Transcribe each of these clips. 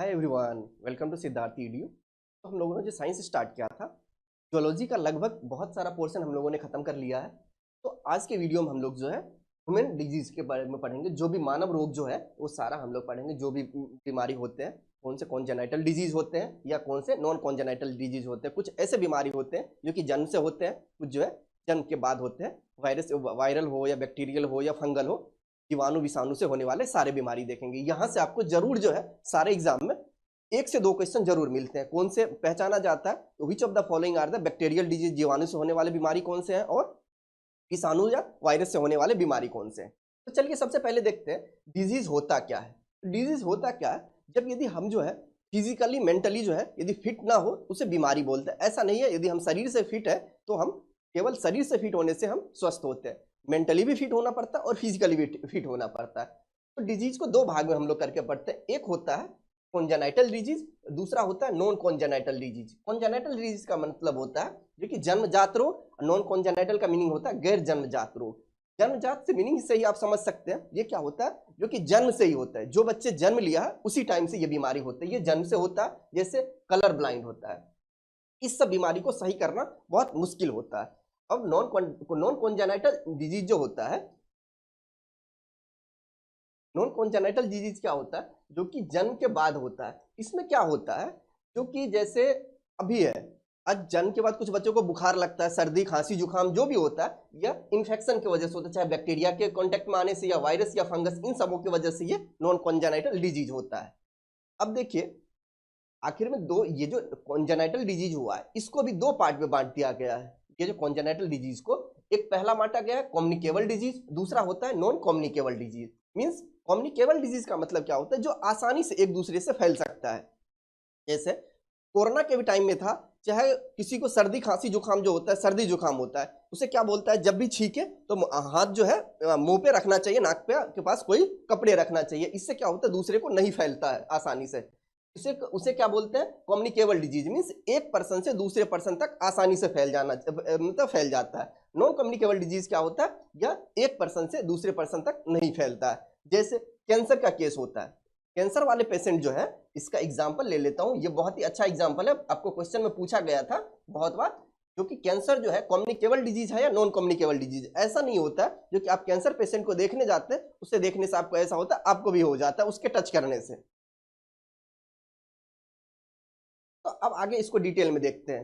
Hi everyone, welcome to Siddharth EDU. तो हम लोगों ने जो साइंस स्टार्ट किया था, जूलॉजी का लगभग बहुत सारा पोर्शन हम लोगों ने खत्म कर लिया है। तो आज के वीडियो में हम लोग जो है ह्यूमन डिजीज के बारे में पढ़ेंगे। जो भी मानव रोग जो है वो सारा हम लोग पढ़ेंगे। जो भी बीमारी होते हैं, कौन से कॉन्जेनाइटल डिजीज होते हैं या कौन से नॉन कॉन्जेनाइटल डिजीज होते हैं। कुछ ऐसे बीमारी होते हैं जो कि जन्म से होते हैं, कुछ जो है जन्म के बाद होते हैं। वायरल हो या बैक्टीरियल हो या फंगल हो, जीवाणु विषाणु से होने वाले सारे बीमारी देखेंगे। यहाँ से आपको जरूर जो है सारे एग्जाम में 1 से 2 क्वेश्चन जरूर मिलते हैं। कौन से पहचाना जाता है, which of the following are the bacterial disease, जीवाणु से होने वाले बीमारी कौन से हैं, और विषाणु या वायरस से होने वाले बीमारी कौन से हैं। तो चलिए सबसे पहले देखते हैं डिजीज होता क्या है। डिजीज होता क्या है, जब यदि हम जो है फिजिकली मेंटली जो है यदि फिट ना हो उसे बीमारी बोलते हैं। ऐसा नहीं है, यदि हम शरीर से फिट है तो हम केवल शरीर से फिट होने से हम स्वस्थ होते हैं। मेंटली भी फिट होना पड़ता है और फिजिकली भी फिट होना पड़ता है। तो डिजीज को 2 भाग में हम लोग करके पढ़ते हैं। एक होता है कॉन्जेनाइटल डिजीज, दूसरा होता है non congenital disease. Congenital disease का मतलब होता है जो कि जन्मजात रोग। नॉन कॉन्जेनाइटल का मीनिंग होता है गैर जन्मजात रोग। जन्मजात से मीनिंग से ही आप समझ सकते हैं ये क्या होता है, जो कि जन्म से ही होता है। जो बच्चे जन्म लिया है उसी टाइम से ये बीमारी होती है, ये जन्म से होता है। जैसे कलर ब्लाइंड होता है, इस सब बीमारी को सही करना बहुत मुश्किल होता है। अब नॉन कॉन्जेनाइटल डिजीज जो होता है, नॉन कॉन्जेनाइटल डिजीज क्या होता है, जो कि जन्म के बाद होता है। इसमें क्या होता है, जो कि जैसे अभी है, आज जन्म के बाद कुछ बच्चों को बुखार लगता है, सर्दी खांसी जुकाम जो भी होता है, यह इन्फेक्शन की वजह से होता है, चाहे बैक्टीरिया के कांटेक्ट में आने से या वायरस या फंगस, इन सबों की वजह से ये नॉन कॉन्जेनाइटल डिजीज होता है। अब देखिए आखिर में ये जो कॉन्जेनाइटल डिजीज हुआ है इसको भी 2 पार्ट में बांट दिया गया है। ये जो कॉन्जेनाइटल डिजीज को एक पहला बांटा गया है कम्युनिकेबल डिजीज, दूसरा होता है non communicable disease. Means communicable disease का मतलब क्या होता है, जो आसानी से एक दूसरे से फैल सकता है। जैसे कोरोना के भी टाइम में था, चाहे किसी को सर्दी खांसी जुकाम जो होता है, सर्दी जुकाम होता है, उसे क्या बोलता है, जब भी छींके तो हाथ जो है मुंह पे रखना चाहिए, नाक पे के पास कोई कपड़े रखना चाहिए। इससे क्या होता है, दूसरे को नहीं फैलता है आसानी से। उसे उसे क्या बोलते हैं, कम्युनिकेबल डिजीज। मींस एक पर्सन से दूसरे पर्सन तक आसानी से फैल जाना, मतलब फैल जाता है। नॉन कम्युनिकेबल डिजीज क्या होता है, यह एक पर्सन से दूसरे पर्सन तक नहीं फैलता है। जैसे कैंसर का केस होता है, कैंसर वाले पेशेंट जो है, इसका एग्जाम्पल ले लेता हूं, ये बहुत ही अच्छा एग्जाम्पल है, आपको क्वेश्चन में पूछा गया था बहुत बार। जो कि कैंसर जो है कम्युनिकेबल डिजीज है या नॉन कम्युनिकेबल डिजीज। ऐसा नहीं होता जो कि आप कैंसर पेशेंट को देखने जाते हैं, उससे देखने से आपको ऐसा होता है, आपको भी हो जाता है उसके टच करने से। तो अब आगे इसको डिटेल में देखते हैं।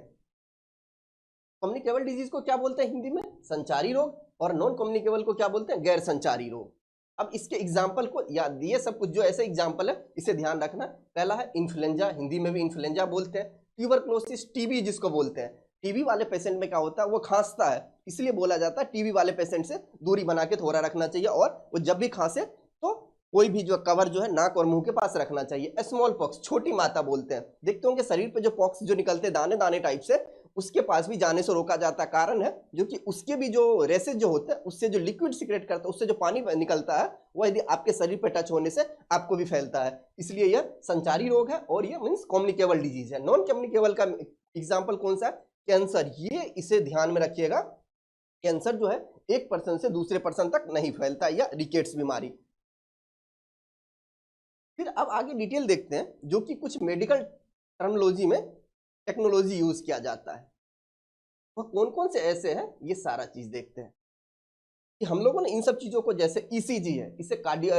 कम्युनिकेबल डिजीज को क्या बोलते हैं हिंदी में, संचारी रोग, और नॉन कम्युनिकेबल को क्या बोलते हैं, गैर संचारी रोग। अब इसके एग्जाम्पल को याद, ये सब कुछ जो ऐसे एग्जाम्पल है इसे ध्यान रखना। पहला है इन्फ्लुएंजा, हिंदी में भी इन्फ्लुएंजा बोलते हैं। ट्यूबरक्लोसिस, टीबी जिसको बोलते हैं। टीबी वाले पेशेंट में क्या होता है, वो खांसता है, इसलिए बोला जाता है टीबी वाले पेशेंट से दूरी बना के थोड़ा रखना चाहिए, और वो जब भी खांसे तो कोई भी जो कवर जो है नाक और मुंह के पास रखना चाहिए। स्मॉल पॉक्स, छोटी माता बोलते हैं, देखते होंगे शरीर पे जो पॉक्स जो निकलते दाने दाने टाइप से, उसके पास भी जाने से रोका जाता। कारण है जो कि उसके भी जो रेसेस जो होते हैं, उससे जो लिक्विड सिक्रेट करता है, उससे जो पानी निकलता है, वो यदि आपके शरीर पे टच होने से आपको भी फैलता है। इसलिए यह संचारी रोग है, और ये मीन्स कम्युनिकेबल डिजीज है। नॉन कम्युनिकेबल का एग्जाम्पल कौन सा है, कैंसर। ये इसे ध्यान में रखिएगा, कैंसर जो है एक पर्सन से दूसरे पर्सन तक नहीं फैलता, या रिकेट्स बीमारी। फिर अब आगे डिटेल देखते हैं, जो कि कुछ मेडिकल टर्मोलॉजी में टेक्नोलॉजी यूज किया जाता है, वह कौन कौन से ऐसे हैं, ये सारा चीज देखते हैं। कि हम लोगों ने इन सब चीजों को, जैसे ईसीजी है, इसे कार्डियो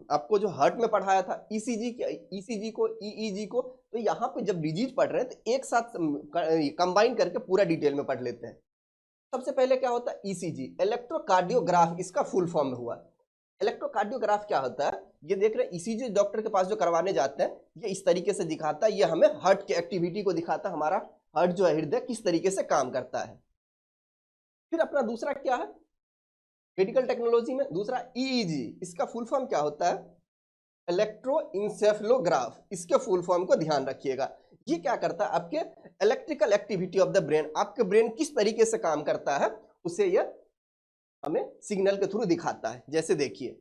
आपको जो हार्ट में पढ़ाया था, ईसीजी को, ईईजी को, तो यहाँ पे जब डिजीज पढ़ रहे हैं तो एक साथ कंबाइन करके पूरा डिटेल में पढ़ लेते हैं। सबसे पहले क्या होता है, ईसीजी, इलेक्ट्रोकार्डियोग्राफ, इसका फुल फॉर्म हुआ। इलेक्ट्रोकार्डियोग्राफ क्या होता है, ये देख रहे हैं ईसीजी डॉक्टर के पास जो करवाने जाते हैं, ये इस तरीके से दिखाता है, ये हमें हार्ट की एक्टिविटी को दिखाता है, हमारा हार्ट जो है, हृदय किस तरीके से काम करता है। फिर अपना दूसरा क्या है मेडिकल टेक्नोलॉजी में, दूसरा ईईजी, इसका फुल फॉर्म क्या होता है, इलेक्ट्रोइंसेफेलोग्राफ। इसके फुल फॉर्म को ध्यान रखिएगा। ये क्या करता है, आपके electrical activity of the brain, आपके ब्रेन किस तरीके से काम करता है, उसे यह हमें सिग्नल के थ्रू दिखाता है। जैसे देखिए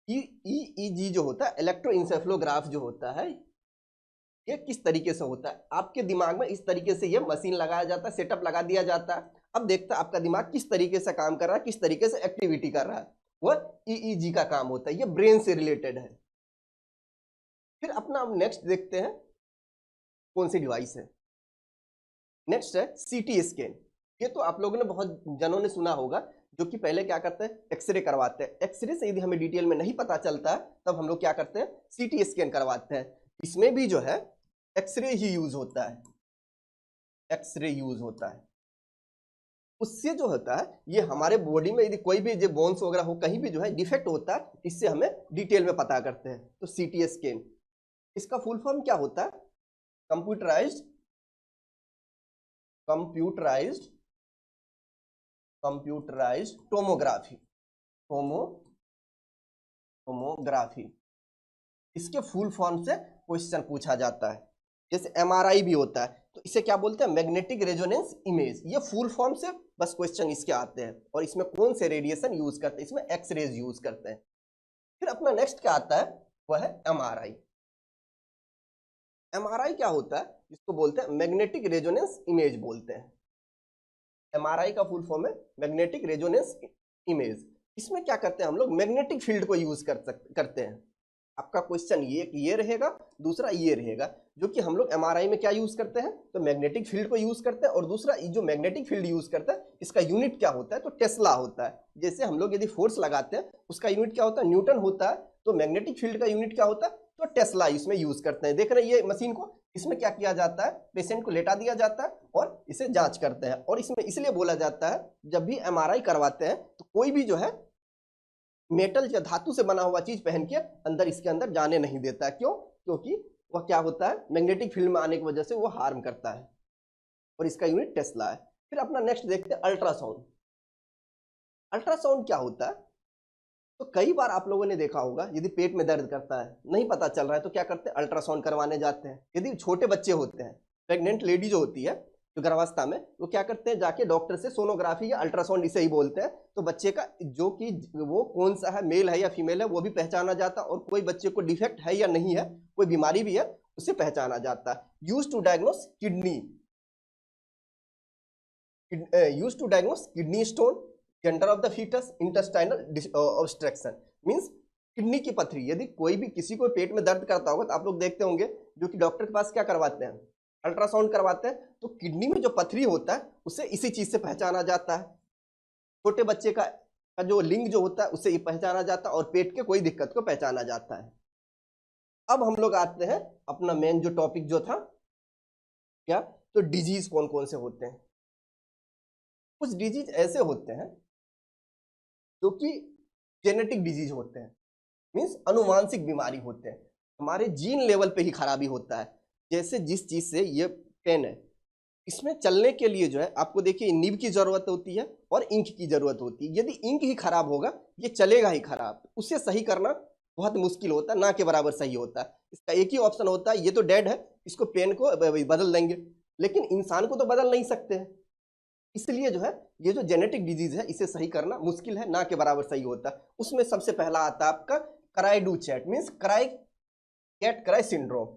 ईईजी जो होता है, इलेक्ट्रोइंसेफेलोग्राफ जो होता है, ये किस तरीके से होता है, आपके दिमाग में इस तरीके से ये मशीन लगाया जाता है, सेटअप लगा दिया जाता है। अब देखता है आपका दिमाग किस तरीके से काम कर रहा है, किस तरीके से एक्टिविटी कर रहा है, वह ईईजी का काम होता है, ये ब्रेन से रिलेटेड है। फिर अपना हम नेक्स्ट देखते हैं कौन सी डिवाइस है। नेक्स्ट है सीटी स्कैन। ये तो आप लोगों ने बहुत जनों ने सुना होगा, जो कि पहले क्या करते हैं, एक्सरे करवाते हैं। एक्सरे से यदि हमें डिटेल में नहीं पता चलता है तब हम लोग क्या करते हैं, सीटी स्कैन करवाते हैं। इसमें भी जो है एक्सरे ही यूज होता है, एक्सरे यूज होता है। उससे जो होता है, ये हमारे बॉडी में यदि कोई भी जो बोन्स वगैरह हो, कहीं भी जो है डिफेक्ट होता है, इससे हमें डिटेल में पता करते हैं। तो सीटी स्कैन, इसका फुल फॉर्म क्या होता है, computerised computerised computerised tomography, tomography. इसके फुल फॉर्म से क्वेश्चन पूछा जाता है। जैसे एमआरआई भी होता है, तो इसे क्या बोलते हैं, मैग्नेटिक रेजोनेंस इमेज। ये फुल फॉर्म से बस क्वेश्चन इसके आते हैं। और इसमें कौन से रेडिएशन यूज करते हैं, इसमें एक्स रेज यूज करते हैं। फिर अपना नेक्स्ट क्या आता है, वह है एमआरआई। एमआरआई क्या होता है, इसको बोलते हैं मैग्नेटिक रेजोनेंस इमेज बोलते हैं। एमआरआई का फुल फॉर्म है मैग्नेटिक रेजोनेंस इमेज। इसमें क्या करते हैं हम लोग, मैग्नेटिक फील्ड को यूज करते हैं। आपका क्वेश्चन ये रहेगा, दूसरा ये रहेगा, जो कि हम लोग एमआरआई में क्या यूज करते हैं, तो मैग्नेटिक फील्ड को यूज करते हैं। और दूसरा जो मैग्नेटिक फील्ड यूज करता है, इसका यूनिट क्या होता है, तो टेस्ला होता है। जैसे हम लोग यदि फोर्स लगाते हैं, उसका यूनिट क्या होता है, न्यूटन होता है। तो मैग्नेटिक फील्ड का यूनिट क्या होता है, तो टेस्ला इसमें यूज करते हैं। देख रहे हैं ये मशीन को, इसमें क्या किया जाता है, पेशेंट को लेटा दिया जाता है और इसे जांच करते हैं। और इसमें इसलिए बोला जाता है, जब भी एमआरआई करवाते हैं तो कोई भी जो है मेटल या धातु से बना हुआ चीज पहन के अंदर, इसके अंदर जाने नहीं देता है। क्यों, क्योंकि वह क्या होता है, मैग्नेटिक फील्ड में आने की वजह से वो हार्म करता है। और इसका यूनिट टेस्ला है। फिर अपना नेक्स्ट देखते हैं अल्ट्रासाउंड। अल्ट्रासाउंड क्या होता है, तो कई बार आप लोगों ने देखा होगा, यदि पेट में दर्द करता है, नहीं पता चल रहा है, तो क्या करते हैं, अल्ट्रासाउंड करवाने जाते हैं। यदि छोटे बच्चे होते हैं, प्रेग्नेंट लेडी जो होती है, जो गर्भावस्था में, वो क्या करते हैं, जाके डॉक्टर से सोनोग्राफी या अल्ट्रासाउंड इसे ही बोलते हैं, तो बच्चे का जो कि वो कौन सा है, मेल है या फीमेल है, वो भी पहचाना जाता है। और कोई बच्चे को डिफेक्ट है या नहीं है, कोई बीमारी भी है, उसे पहचाना जाता है। Use to diagnose kidney stone, gender of the foetus, intestinal obstruction. Means kidney की पथरी। यदि कोई भी किसी को पेट में दर्द करता होगा, तो आप लोग देखते होंगे, जो कि डॉक्टर के पास क्या करवाते हैं, अल्ट्रासाउंड करवाते हैं। तो किडनी में जो पथरी होता है, उसे इसी चीज से पहचाना जाता है। छोटे बच्चे का जो लिंग जो होता है, उससे ये पहचाना जाता है। और पेट के कोई दिक्कत को पहचाना जाता है। अब हम लोग आते हैं अपना मेन जो टॉपिक जो था, क्या, तो डिजीज कौन कौन से होते हैं। कुछ डिजीज ऐसे होते हैं जो कि जेनेटिक डिजीज होते हैं, मीन्स अनुवांशिक बीमारी होते हैं, हमारे जीन लेवल पे ही खराबी होता है। जैसे जिस चीज से ये पेन है, इसमें चलने के लिए जो है आपको देखिए निब की जरूरत होती है और इंक की जरूरत होती है। यदि इंक ही खराब होगा, ये चलेगा ही खराब। उसे सही करना बहुत मुश्किल होता है, ना के बराबर सही होता है। इसका एक ही ऑप्शन होता है, ये तो डेड है, इसको पेन को बदल देंगे। लेकिन इंसान को तो बदल नहीं सकते हैं। इसलिए जो है ये जो जेनेटिक डिजीज है, इसे सही करना मुश्किल है, ना के बराबर सही होता है। उसमें सबसे पहला आता है आपका cri du chat, means cry cat cry syndrome.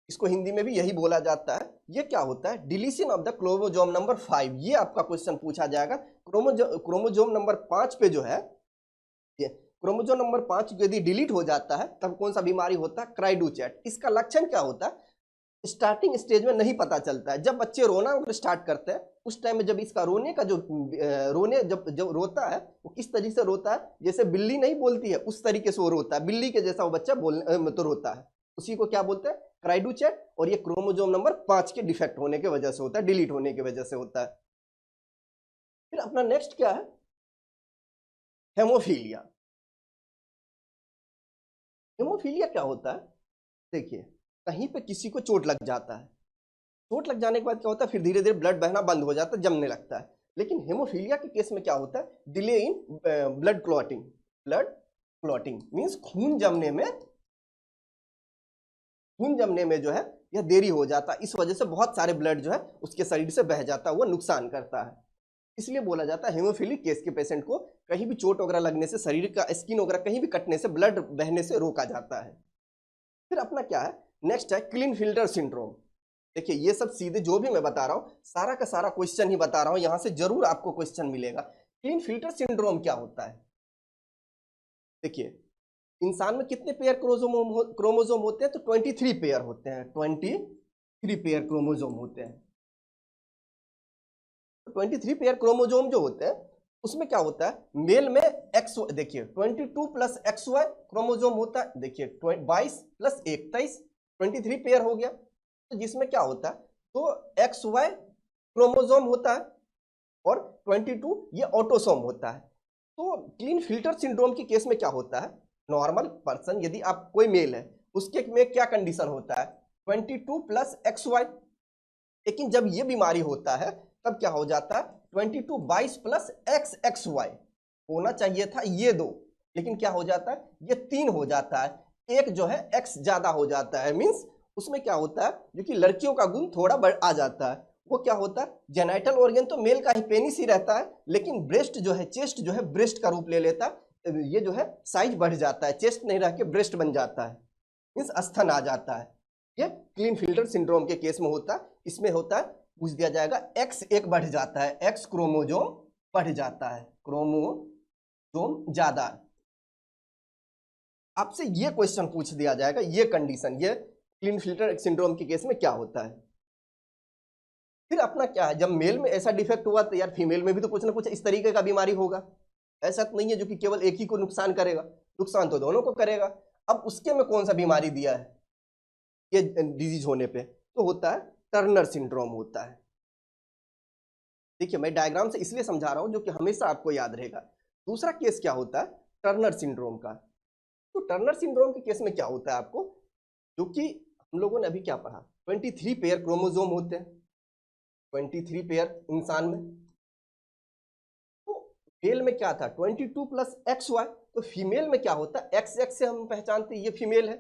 इसको हिंदी में भी यही बोला जाता है। ये क्या होता है, deletion of the chromosome number 5। ये आपका क्वेश्चन पूछा जाएगा। क्रोमोसोम नंबर 5 पे जो है, ये क्रोमोसोम नंबर 5 यदि डिलीट हो जाता है, तब कौन सा बीमारी होता है, क्राई डू चैट। इसका लक्षण क्या होता है, स्टार्टिंग स्टेज में नहीं पता चलता है। जब बच्चे रोना स्टार्ट करते हैं, उस टाइम में जब इसका रोने का जो रोने जब जब रोता है, वो किस तरीके से रोता है, जैसे बिल्ली नहीं बोलती है, उस तरीके से वो रोता है। बिल्ली के जैसा वो बच्चा बोलने तो रोता है। उसी को क्या बोलते हैं, क्राइडू चैट। और ये क्रोमोसोम नंबर 5 के डिफेक्ट होने की वजह से होता है, डिलीट होने की वजह से होता है। फिर अपना नेक्स्ट क्या है, हेमोफीलिया। हेमोफीलिया क्या होता है, देखिए कहीं पे किसी को चोट लग जाता है, चोट लग जाने के बाद क्या होता है, फिर धीरे धीरे ब्लड बहना बंद हो जाता है, जमने लगता है। लेकिन हेमोफीलिया के केस में क्या होता है, delay in blood clotting. Blood clotting means खून जमने में जो है यह देरी हो जाता है। इस वजह से बहुत सारे ब्लड जो है उसके शरीर से बह जाता है, वो नुकसान करता है। इसलिए बोला जाता है हेमोफीलिक केस के पेशेंट को कहीं भी चोट वगैरह लगने से, शरीर का स्किन वगैरह कहीं भी कटने से, ब्लड बहने से रोका जाता है। फिर अपना क्या है, नेक्स्ट है क्लिनफिल्टर सिंड्रोम। देखिए ये सब सीधे जो भी मैं बता रहा हूं, सारा का सारा क्वेश्चन ही बता रहा हूं, यहां से जरूर आपको क्वेश्चन मिलेगा। क्लिनफिल्टर सिंड्रोम क्या होता है, देखिए इंसान में कितने पेयर क्रोमोजोम होते हैं? तो 23 पेयर होते हैं, 23 पेयर क्रोमोजोम होते हैं। 23 पेयर क्रोमोजोम जो होते हैं उसमें क्या होता है, मेल में एक्स, देखिए 22 प्लस एक्स वाई क्रोमोजोम होता है, देखिए 22 प्लस 1 23, 23 पेयर हो गया। तो जिसमें क्या होता है, तो एक्स वाई क्रोमोजोम होता है और 22 ये ऑटोसोम होता है। तो क्लीन-फिल्टर सिंड्रोम के केस में क्या होता है, नॉर्मल पर्सन यदि आप कोई मेल है उसके में क्या कंडीशन होता है, 22 प्लस एक्स वाई। लेकिन जब ये बीमारी होता है तब क्या हो जाता है, 22 प्लस एक्स एक्स वाई होना चाहिए था ये 2, लेकिन क्या हो जाता है, ये 3 हो जाता है, एक जो है एक्स ज्यादा हो जाता है। मीन्स उसमें क्या होता है, जो कि लड़कियों का गुण थोड़ा बढ़ आ जाता है। वो क्या होता है, जेनाइटल ऑर्गन तो मेल का ही पेनिस ही रहता है, लेकिन ब्रेस्ट जो है, चेस्ट जो है ब्रेस्ट का रूप ले लेता है, ये जो है साइज बढ़ जाता है, चेस्ट नहीं रह के ब्रेस्ट बन जाता है, मीन्स स्तन आ जाता है। ये क्लीन फिल्टर सिंड्रोम के केस में होता है। इसमें होता है, पूछ दिया जाएगा एक्स एक बढ़ जाता है, एक्स क्रोमोजोम बढ़ जाता है, क्रोमोजोम ज्यादा। आपसे ये क्वेश्चन पूछ दिया जाएगा, ये कंडीशन, ये क्लीन फिल्टर सिंड्रोम के केस में क्या होता है। फिर अपना क्या है, जब मेल में ऐसा डिफेक्ट हुआ तो यार फीमेल में भी तो कुछ ना कुछ इस तरीके का बीमारी होगा। ऐसा तो नहीं है जो कि केवल एक ही को नुकसान करेगा, नुकसान तो दोनों को करेगा। अब उसके में कौन सा बीमारी दिया है ये डिजीज होने पे, तो होता है टर्नर सिंड्रोम होता है। देखिए मैं डायग्राम से इसलिए समझा रहा हूं जो कि हमेशा आपको याद रहेगा। दूसरा केस क्या होता है, टर्नर सिंड्रोम का। तो टर्नर सिंड्रोम के केस में क्या होता है आपको, जो कि हम लोगों ने अभी क्या पढ़ा, 23 पेयर क्रोमोजोम होते हैं, 23 पेयर इंसान में। तो मेल में क्या था, 22 प्लस एक्स वाई। तो फीमेल में क्या होता है, एक्स एक्स से हम पहचानते हैं ये फीमेल है,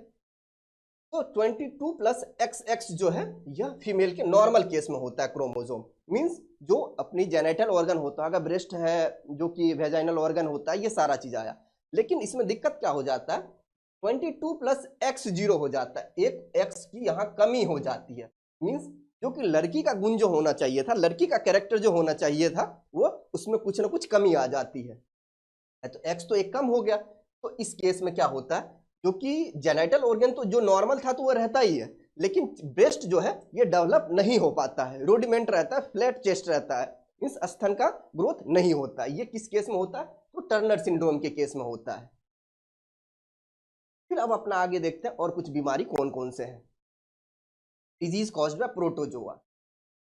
तो 22 प्लस एक्स एक्स जो है यह फीमेल के नॉर्मल केस में होता है क्रोमोजोम। मींस जो अपनी जेनेटल ऑर्गन होता है, अगर ब्रेस्ट है, जो कि वेजाइनल ऑर्गन होता है, ये सारा चीज आया। लेकिन इसमें दिक्कत क्या हो जाता है, 22 प्लस एक्स 0 हो जाता है, एक एक्स की यहाँ कमी हो जाती है। मींस जो कि लड़की का गुण जो होना चाहिए था, लड़की का कैरेक्टर जो होना चाहिए था, वो उसमें कुछ ना कुछ कमी आ जाती है। तो एक्स तो एक कम हो गया। तो इस केस में क्या होता है, क्योंकि जेनाइटल ऑर्गन तो जो नॉर्मल था तो वो रहता ही है, लेकिन ब्रेस्ट जो है ये डेवलप नहीं हो पाता है, रोडिमेंट रहता है, फ्लैट चेस्ट रहता है, इस स्तन का ग्रोथ नहीं होता है। ये किस केस में होता है, तो टर्नर सिंड्रोम के केस में होता है। फिर अब अपना आगे देखते हैं और कुछ बीमारी कौन कौन से हैं। Disease caused by protozoa.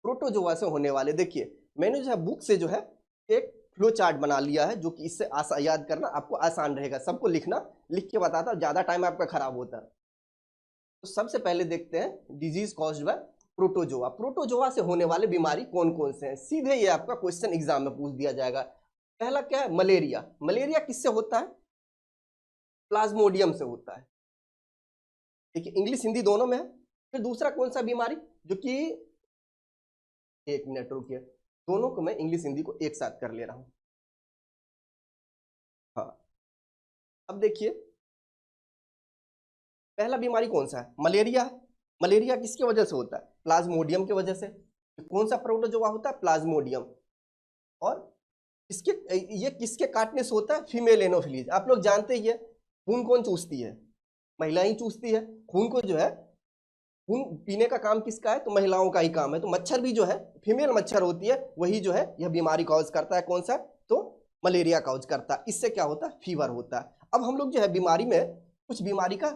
Protozoa से होने वाले, देखिए मैंने जो है बुक से जो है एक फ्लो चार्ट बना लिया है, जो कि इससे याद करना आपको आसान रहेगा, सबको लिखना, लिख के बताता, ज्यादा टाइम आपका खराब होता है। तो सबसे पहले देखते हैं disease caused by protozoa. Protozoa से होने वाले बीमारी कौन कौन से हैं, सीधे ये आपका क्वेश्चन एग्जाम में पूछ दिया जाएगा। पहला क्या है, मलेरिया। मलेरिया किससे होता है, प्लाज्मोडियम से होता है। देखिए इंग्लिश हिंदी दोनों में है। फिर दूसरा कौन सा बीमारी, जो कि, एक मिनट रुकिए, दोनों को मैं इंग्लिश हिंदी को एक साथ कर ले रहा हूं। हाँ, अब देखिए पहला बीमारी कौन सा है, मलेरिया है। मलेरिया किसकी वजह से होता है, प्लाज्मोडियम की वजह से। कौन सा प्रोटोजोआ होता है, प्लाज्मोडियम। और इसके, ये किसके काटने से होता है, फीमेल एनोफिलीज। आप लोग जानते ही है, खून कौन चूसती है, महिला ही चूसती है। खून को जो है, खून पीने का काम किसका है, तो महिलाओं का ही काम है। तो मच्छर भी जो है, फीमेल मच्छर होती है, वही जो है यह बीमारी कॉज करता है, कौन सा, तो मलेरिया कॉज करता है। इससे क्या होता है, फीवर होता है। अब हम लोग जो है बीमारी में, कुछ बीमारी का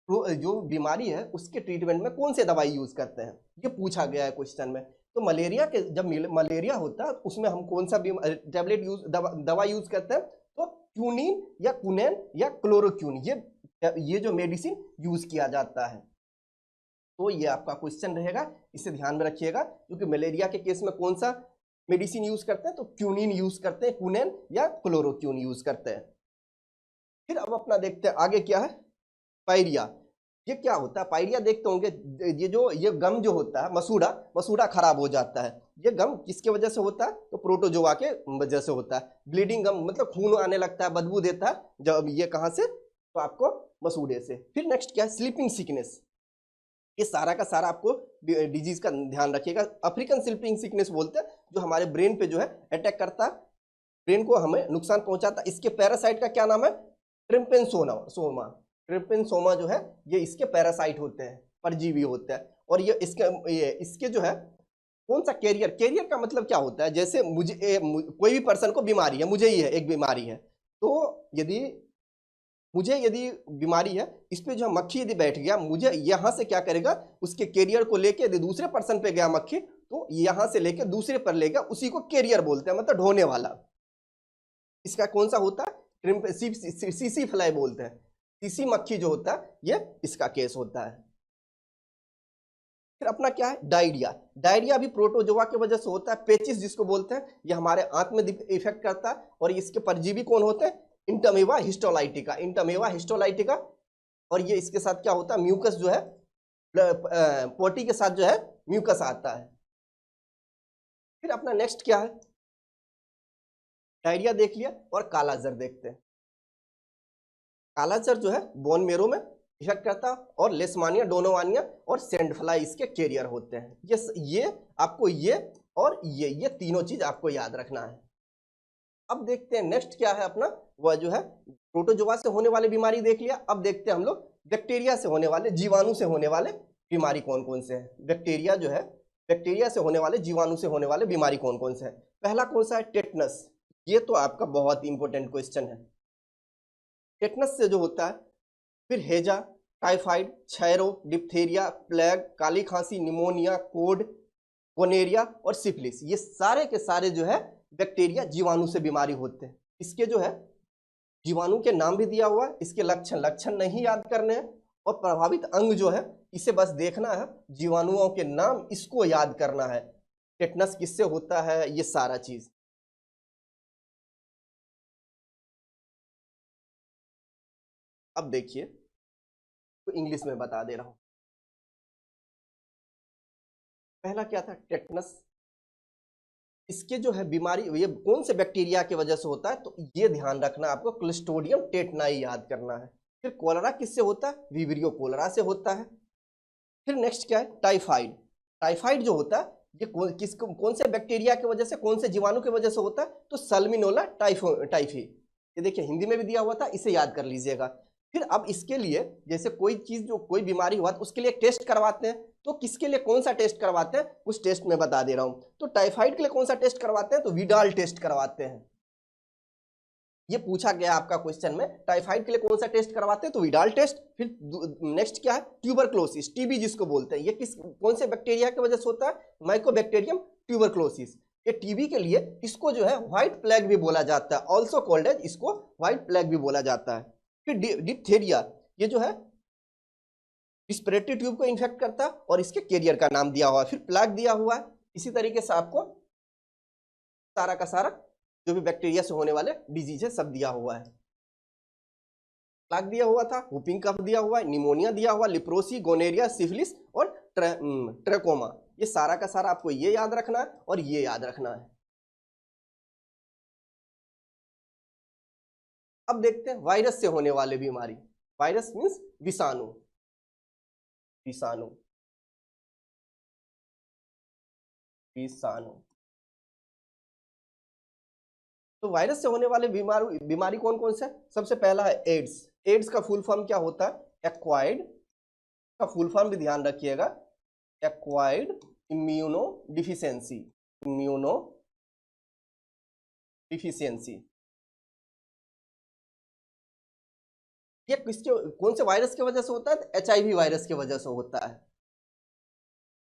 जो बीमारी है उसके ट्रीटमेंट में कौन से दवाई यूज करते हैं, ये पूछा गया है क्वेश्चन में। तो मलेरिया के, जब मलेरिया होता है उसमें हम कौन सा टैबलेट यूज, दवा यूज करते हैं, तो क्यूनिन या कुनेन या क्लोरोक्यून, ये जो मेडिसिन यूज किया जाता है। तो ये आपका क्वेश्चन रहेगा, इसे ध्यान में रखिएगा, क्योंकि मलेरिया के केस में कौन सा मेडिसिन यूज करते हैं, तो क्यूनिन यूज करते हैं, कुनेन या क्लोरोक्यून यूज करते हैं। फिर अब अपना देखते हैं आगे क्या है, पायरिया। ये क्या होता है, पायरिया देखते होंगे, ये गम जो होता है, मसूड़ा, मसूड़ा खराब हो जाता है। ये गम किसके वजह से होता है, तो प्रोटोजोआ के वजह से होता है। ब्लीडिंग गम मतलब खून आने लगता है, बदबू देता है, जब ये कहां से, तो आपको मसूड़े से। फिर नेक्स्ट क्या है, स्लीपिंग सिकनेस। ये सारा का सारा आपको डिजीज का ध्यान रखिएगा। अफ्रीकन स्लीपिंग सिकनेस बोलते हैं, जो हमारे ब्रेन पे जो है अटैक करता है, ब्रेन को हमें नुकसान पहुंचाता है। इसके पैरासाइट का क्या नाम है, ट्रिम्पेनसोमा। ट्रिपेनोसोमा जो है ये इसके पैरासाइट होते हैं, परजीवी होते हैं। और ये इसके जो है कौन सा कैरियर, कैरियर का मतलब क्या होता है, जैसे कोई भी पर्सन को बीमारी है, मुझे ही है एक बीमारी है, तो यदि बीमारी है, इस पे जो मक्खी यदि बैठ गया, मुझे यहाँ से क्या करेगा, उसके कैरियर को लेके यदि दूसरे पर्सन पे गया मक्खी, तो यहाँ से लेके दूसरे पर ले गया, उसी को कैरियर बोलते हैं, मतलब ढोने वाला। इसका कौन सा होता है, सीसी फ्लाई बोलते हैं, सीसी मक्खी जो होता है ये इसका केस होता है। फिर अपना क्या है, डायरिया। डायरिया भी प्रोटोजोआ की वजह से होता है। पेचिस जिसको बोलते हैं, ये हमारे आंत में इफेक्ट करता है। और इसके परजीवी कौन होते हैं, इंटरमेवा हिस्टोलाइटिका, इंटरमेवा हिस्टोलाइटिका। और ये इसके साथ क्या होता है, म्यूकस जो है, पोटी के साथ जो है म्यूकस आता है। फिर अपना नेक्स्ट क्या है, डायरिया देख लिया, और कालाजर देखते हैं। कालाजर जो है बोन मेरो में इफेक्ट करता है, और लेशमानिया, डोनोवानिया और सैंड फ्लाई इसके कैरियर होते हैं। ये आपको ये और ये तीनों चीज आपको याद रखना है। अब देखते हैं नेक्स्ट क्या है अपना, वह जो है प्रोटोजोआ से होने वाली बीमारी देख लिया। अब देखते हैं हम लोग बैक्टीरिया से होने वाले, जीवाणु से होने वाले बीमारी कौन कौन से हैं। बैक्टीरिया जो है, बैक्टीरिया से होने वाले, जीवाणु से होने वाले बीमारी कौन कौन से हैं। पहला कौन सा है, टेटनस। ये तो आपका बहुत इंपॉर्टेंट क्वेश्चन है। टेटनस से जो होता है, फिर हेजा, टाइफाइड, क्षयरो, डिप्थीरिया, प्लेग, काली खांसी, निमोनिया, कोड, गोनेरिया और सिफिलिस, ये सारे के सारे जो है बैक्टीरिया जीवाणु से बीमारी होते हैं। इसके जो है जीवाणु के नाम भी दिया हुआ है, इसके लक्षण नहीं याद करने हैं, और प्रभावित अंग जो है इसे बस देखना है, जीवाणुओं के नाम इसको याद करना है, टेटनस किससे होता है, ये सारा चीज। अब देखिए तो इंग्लिश में बता दे रहा हूं। पहला क्या था, टेटनस। इसके जो है बीमारी, ये कौन से बैक्टीरिया की वजह से होता है, तो ये ध्यान रखना आपको, क्लिस्ट्रोडियम टेटनाई याद करना है। फिर कोलेरा किससे होता है, विब्रियो कोलेरा से होता है। फिर नेक्स्ट क्या है, टाइफाइड। टाइफाइड जो होता है ये कौन से बैक्टीरिया की वजह से, कौन से जीवाणु की वजह से होता है, तो सल्मिनोला टाइफी। ये देखिए हिंदी में भी दिया हुआ था, इसे याद कर लीजिएगा। फिर अब इसके लिए जैसे कोई चीज जो कोई बीमारी हुआ तो उसके लिए टेस्ट करवाते हैं, तो किसके लिए कौन सा टेस्ट करवाते हैं, उस टेस्ट में बता दे रहा हूं। तो टाइफाइड के लिए कौन सा टेस्ट करवाते हैं, तो विडाल टेस्ट करवाते हैं। ये पूछा गया आपका क्वेश्चन में, टाइफाइड के लिए कौन सा टेस्ट करवाते हैं, तो विडाल टेस्ट। फिर नेक्स्ट क्या है, ट्यूबरक्लोसिस, टीबी जिसको बोलते हैं, ये कौन से बैक्टीरिया की वजह से होता है, माइकोबैक्टीरियम ट्यूबरक्लोसिस। ये टीबी के लिए इसको जो है व्हाइट प्लेग भी बोला जाता है, ऑल्सो कॉल्ड एज, इसको व्हाइट प्लेग भी बोला जाता है। फिर डिप्थीरिया, ये जो है रिस्पिरेटरी ट्यूब को इन्फेक्ट करता है, और इसके कैरियर का नाम दिया हुआ है। फिर प्लेग दिया हुआ है। इसी तरीके से आपको सारा का सारा जो भी बैक्टीरिया से होने वाले डिजीज है सब दिया हुआ है। प्लेग दिया हुआ था, वुपिंग कफ दिया हुआ है, निमोनिया दिया हुआ, लिप्रोसी, गोनेरिया, सिफिलिस और ट्रैकोमा। ये सारा का सारा आपको ये याद रखना है और ये याद रखना है। अब देखते हैं वायरस से होने वाले बीमारी। वायरस मीन्स विषाणु, विषाणु, विषाणु। तो वायरस से होने वाले बीमारी कौन कौन से? सबसे पहला है एड्स। एड्स का फुल फॉर्म क्या होता है? एक्वायर्ड का फुल फॉर्म भी ध्यान रखिएगा, acquired immuno deficiency, immuno deficiency. ये किसके, कौन से वायरस की वजह से होता है? HIV वायरस की वजह से होता है।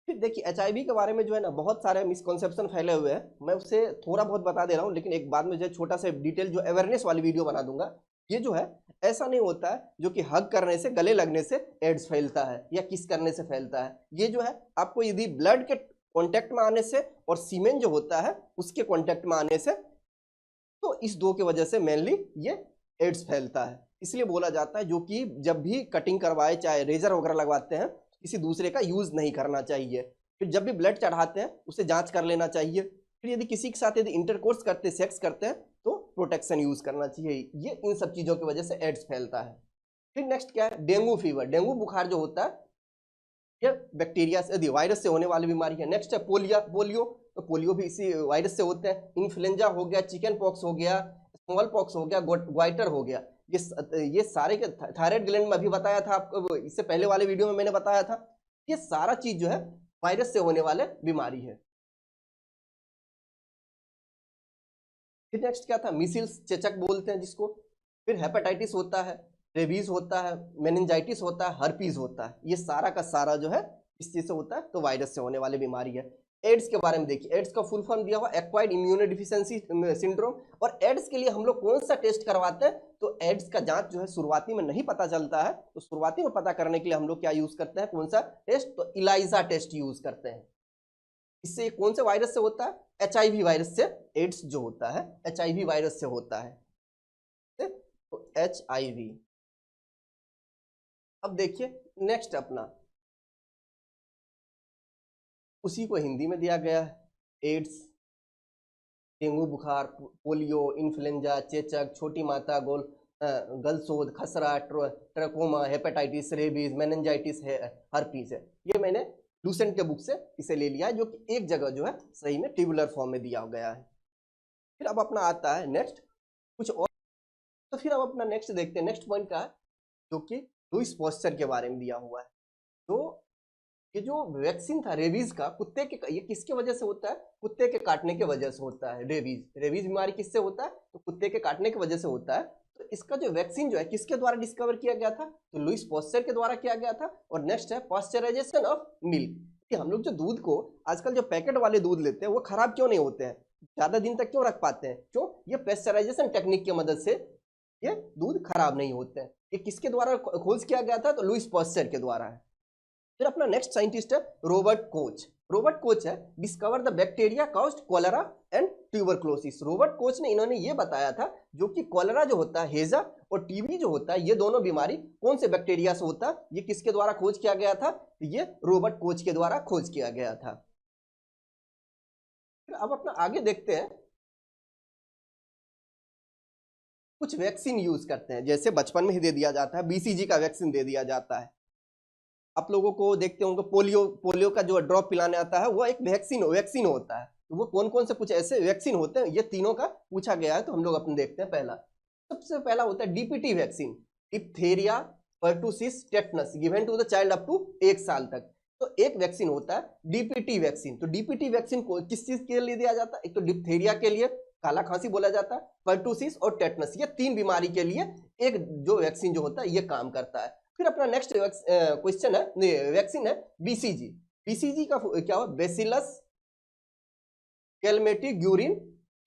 फिर देखिए HIV के बारे में जो है ना बहुत सारे मिसकॉन्सेप्शन फैले हुए हैं, मैं उसे थोड़ा बहुत बता दे रहा हूँ, लेकिन एक बाद में जो छोटा सा डिटेल जो अवेयरनेस वाली वीडियो बना दूंगा। ये जो है ऐसा नहीं होता है जो कि हग करने से, गले लगने से एड्स फैलता है या किस करने से फैलता है। ये जो है आपको यदि ब्लड के कॉन्टेक्ट में आने से और सीमेन जो होता है उसके कॉन्टेक्ट में आने से, तो इस दो की वजह से मेनली ये एड्स फैलता है। इसलिए बोला जाता है जो कि जब भी कटिंग करवाए, चाहे रेजर वगैरह लगवाते हैं, किसी दूसरे का यूज नहीं करना चाहिए। फिर जब भी ब्लड चढ़ाते हैं उसे जांच कर लेना चाहिए। फिर यदि किसी के साथ यदि इंटरकोर्स करते, सेक्स करते हैं, तो प्रोटेक्शन यूज करना चाहिए। ये इन सब चीजों की वजह से एड्स फैलता है। फिर नेक्स्ट क्या है? Dengue fever. डेंगू बुखार जो होता है ये बैक्टीरिया से, यदि वायरस से होने वाली बीमारी है। नेक्स्ट है पोलियो। तो पोलियो भी इसी वायरस से होते हैं। इन्फ्लुएंजा हो गया, चिकन पॉक्स हो गया, स्मॉल पॉक्स हो गया, ग्वाइटर हो गया, ये सारे के थायराइड ग्लैंड में अभी बताया था आपको, इससे पहले वाले वीडियो में मैंने बताया था, ये सारा चीज जो है वायरस से होने वाले बीमारी है। फिर नेक्स्ट क्या था, मिसिल्स, चेचक बोलते हैं जिसको। फिर हेपेटाइटिस होता है, रेबीज होता है, मेनिंजाइटिस होता है, हर्पीज होता है। ये सारा का सारा जो है इस चीज से होता है, तो वायरस से होने वाली बीमारी है। एड्स के बारे में देखिए, एड्स का फुल फॉर्म दिया हुआ एक्वायर्ड इम्यूनोडेफिशिएंसी सिंड्रोम। और एड्स के लिए हम लोग कौन सा टेस्ट करवाते हैं, तो एड्स का जांच जो है शुरुआती में नहीं पता चलता है, तो शुरुआती में पता करने के लिए हम लोग क्या यूज करते हैं, कौन सा टेस्ट, तो इलाइजा टेस्ट यूज करते हैं। इससे कौन से वायरस से होता है, एचआईवी वायरस से एड्स जो होता है एचआईवी वायरस से होता है, तो एचआईवी। अब देखिए नेक्स्ट अपना, उसी को हिंदी में दिया गया है, एड्स, डेंगू बुखार, पोलियो, इन्फ्लुएंजा, चेचक, छोटी माता, गलसोद, खसरा, ट्रकोमा, हेपेटाइटिस, रेबीज, मेनिंजाइटिस है, हर्पीज है। ये मैंने लूसेंट के बुक से इसे ले लिया है, जो कि एक जगह जो है सही में टेबुलर फॉर्म में दिया गया है। फिर अब अपना आता है नेक्स्ट कुछ और, तो फिर अब अपना नेक्स्ट देखते हैं, नेक्स्ट पॉइंट का है जो कि लुईस पॉस्चर के बारे में दिया हुआ है। तो ये जो वैक्सीन था रेबीज का, कुत्ते के, ये किसके वजह से होता है, कुत्ते के काटने के वजह से होता है। रेबीज बीमारी किससे होता है, तो कुत्ते के काटने की वजह से होता है। तो इसका जो वैक्सीन जो है किसके द्वारा डिस्कवर किया गया था, तो लुईस पॉस्चर के द्वारा किया गया था। और नेक्स्ट है पॉस्चराइजेशन ऑफ मिल्क, कि हम लोग जो दूध को, आजकल जो पैकेट वाले दूध लेते हैं वो खराब क्यों नहीं होते हैं, ज्यादा दिन तक क्यों रख पाते हैं, क्यों, ये पेस्चराइजेशन टेक्निक की मदद से ये दूध खराब नहीं होते हैं। ये किसके द्वारा खोज किया गया था, तो लुईस पॉस्चर के द्वारा है। फिर अपना नेक्स्ट साइंटिस्ट है रॉबर्ट कोच। रॉबर्ट कोच है discover the bacteria caused cholera and tuberculosis. Robert Koch ने, इन्होंने ये बताया था जो कि कोलेरा जो होता है, हेजा, और टीबी जो होता है, ये दोनों बीमारी कौन से बैक्टीरिया से होता है, ये किसके द्वारा खोज किया गया था, ये रॉबर्ट कोच के द्वारा खोज किया गया था। फिर अब अपना आगे देखते हैं, कुछ वैक्सीन यूज करते हैं, जैसे बचपन में ही दे दिया जाता है, बीसीजी का वैक्सीन दे दिया जाता है। आप लोगों को देखते होंगे पोलियो का जो ड्रॉप पिलाने आता है, वो एक वैक्सीन होता है। तो वो कौन कौन से कुछ ऐसे वैक्सीन होते हैं, ये तीनों का पूछा गया है, तो हम लोग अपने देखते हैं। पहला, सबसे पहला होता है DPT vaccine, diphtheria, pertussis, tetanus, given to the child up to 1 साल तक। तो एक वैक्सीन होता है डीपीटी वैक्सीन। तो डीपीटी वैक्सीन को किस चीज के लिए दिया जाता है, एक तो डिप्थेरिया के लिए, काला खांसी बोला जाता है, पर्टुसिस और टेटनस, ये 3 बीमारी के लिए एक जो वैक्सीन जो होता है ये काम करता है। फिर अपना नेक्स्ट क्वेश्चन है, वैक्सीन है बीसीजी। बीसीजी का क्या हो, बेसिलस कैलमेटिग्यूरिन।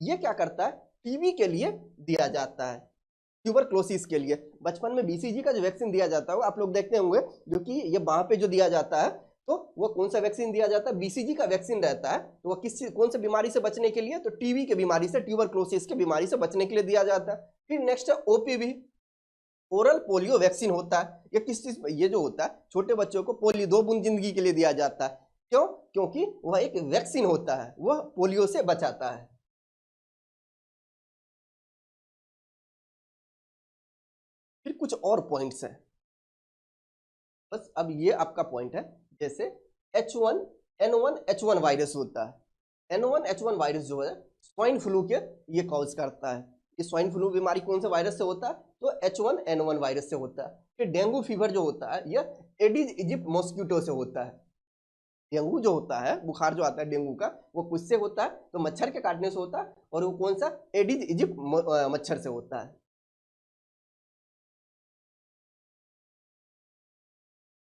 ये क्या करता है, टीबी के लिए दिया जाता है, ट्यूबरक्लोसिस के लिए। बचपन में बीसीजी का जो वैक्सीन दिया जाता है, आप लोग देखते होंगे, जो कि ये बाह पे जो दिया जाता है, तो वो कौन सा वैक्सीन दिया जाता है, बीसीजी का वैक्सीन रहता है। तो वो कौन से बीमारी से बचने के लिए, तो टीबी के बीमारी से, ट्यूबरक्लोसिस के बीमारी से बचने के लिए दिया जाता है। फिर नेक्स्ट है ओपीवी, ओरल पोलियो वैक्सीन होता है। ये किस चीज, ये जो होता है छोटे बच्चों को पोलियो 2 बूंद जिंदगी के लिए दिया जाता है। क्यों, क्योंकि वह एक वैक्सीन होता है, वह पोलियो से बचाता है। फिर कुछ और पॉइंट्स हैं, बस अब ये आपका पॉइंट है। जैसे H1N1 वायरस होता है, N1H1 वायरस जो है स्वाइन फ्लू के ये कॉज करता है। ये स्वाइन फ्लू बीमारी कौन से वायरस से होता है, तो H1N1 वायरस से होता है। फिर डेंगू फीवर जो होता है, यह एडिज इजिप्ट मॉस्किटो से होता है। डेंगू जो होता है, बुखार जो आता है डेंगू का, वो किससे होता है, तो मच्छर के काटने से होता है, और वो कौन सा, एडिज इजिप्ट मच्छर से होता है।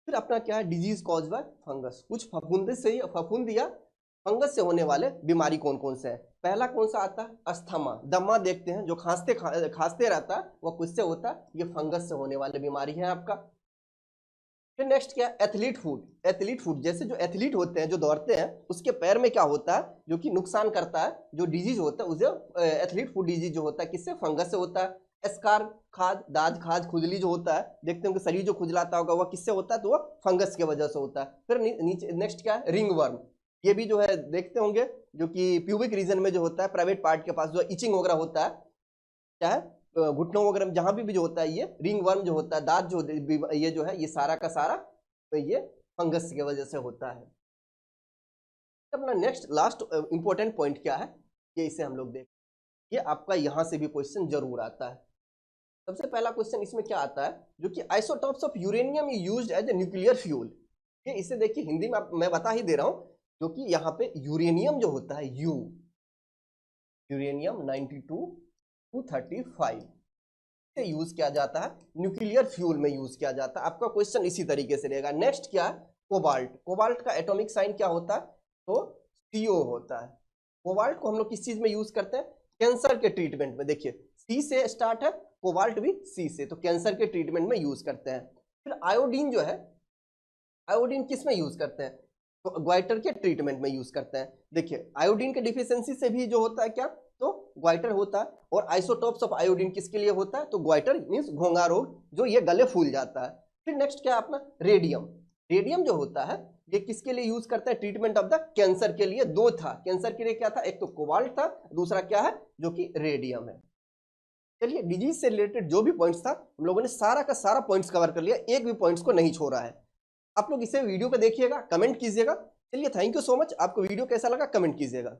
फिर अपना क्या है, डिजीज कॉज बाय फंगस। कुछ फफूंदी से, फफूंद या फंगस से होने वाले बीमारी कौन कौन से हैं। पहला कौन सा आता है, अस्थमा, दमा देखते हैं, जो खांसते रहता है, वो किससे होता है, ये फंगस से होने वाली बीमारी है आपका। फिर नेक्स्ट क्या, एथलीट फूड। एथलीट फूड, जैसे जो एथलीट होते हैं, जो दौड़ते हैं, उसके पैर में क्या होता है, जो कि नुकसान करता है, जो डिजीज होता है उसे एथलीट फूड डिजीज जो होता है, किससे, फंगस से होता है। एस्कार खाज, दाद खाज, खुजली जो होता है, देखते होंगे शरीर जो खुजलाता होगा, वह किससे होता है, तो वह फंगस की वजह से होता है। फिर नीचे नेक्स्ट क्या है, रिंग वर्म। ये भी जो है देखते होंगे, जो कि प्यूबिक रीजन में जो होता है, प्राइवेट पार्ट के पास जो इचिंग वगैरह होता है, चाहे घुटनों वगैरह में, जहां भी जो होता है, ये रिंग वर्म जो होता है, दांत जो, ये जो है, ये सारा का सारा तो ये फंगस की वजह से होता है। अपना नेक्स्ट लास्ट इंपॉर्टेंट पॉइंट क्या है, ये इसे हम लोग देख, ये आपका यहां से भी क्वेश्चन जरूर आता है। सबसे पहला क्वेश्चन इसमें क्या आता है, जो कि isotopes of uranium used as a nuclear fuel. ये इसे देखिए हिंदी में मैं बता ही दे रहा हूं, जो कि यहाँ पे यूरेनियम जो होता है यूरेनियम 92 to 35 से यूज किया जाता है, न्यूक्लियर फ्यूल में यूज किया जाता है। आपका क्वेश्चन इसी तरीके से रहेगा। नेक्स्ट क्या है, कोबाल्ट। कोबाल्ट का एटॉमिक साइन क्या होता है, तो CO होता है। कोबाल्ट को हम लोग किस चीज में यूज करते हैं, कैंसर के ट्रीटमेंट में। देखिए C से स्टार्ट है, कोबाल्ट भी C से, तो कैंसर के ट्रीटमेंट में यूज करते हैं। फिर आयोडीन जो है, आयोडीन किस में यूज करते हैं, तो ग्वाइटर के ट्रीटमेंट में यूज करते हैं। देखिए आयोडीन के डिफिशियंसी से भी जो होता है क्या, तो ग्वाइटर होता है। और आइसोटॉप्स ऑफ आयोडीन किसके लिए होता है, तो ग्वाइटर मींस घोंघा रोग, जो ये गले फूल जाता है। फिर नेक्स्ट क्या है अपना, रेडियम। रेडियम जो होता है ये किसके लिए यूज करता है, ट्रीटमेंट ऑफ द कैंसर के लिए। दो था कैंसर के लिए, क्या था, एक तो कोबाल्ट था, दूसरा क्या है, जो कि रेडियम है। चलिए डिजीज से रिलेटेड जो भी पॉइंट्स था हम लोगों ने सारा का सारा पॉइंट्स कवर कर लिया, एक भी पॉइंट्स को नहीं छोड़ा है। आप लोग इसे वीडियो पे देखिएगा, कमेंट कीजिएगा। चलिए थैंक यू सो मच। आपको वीडियो कैसा लगा कमेंट कीजिएगा।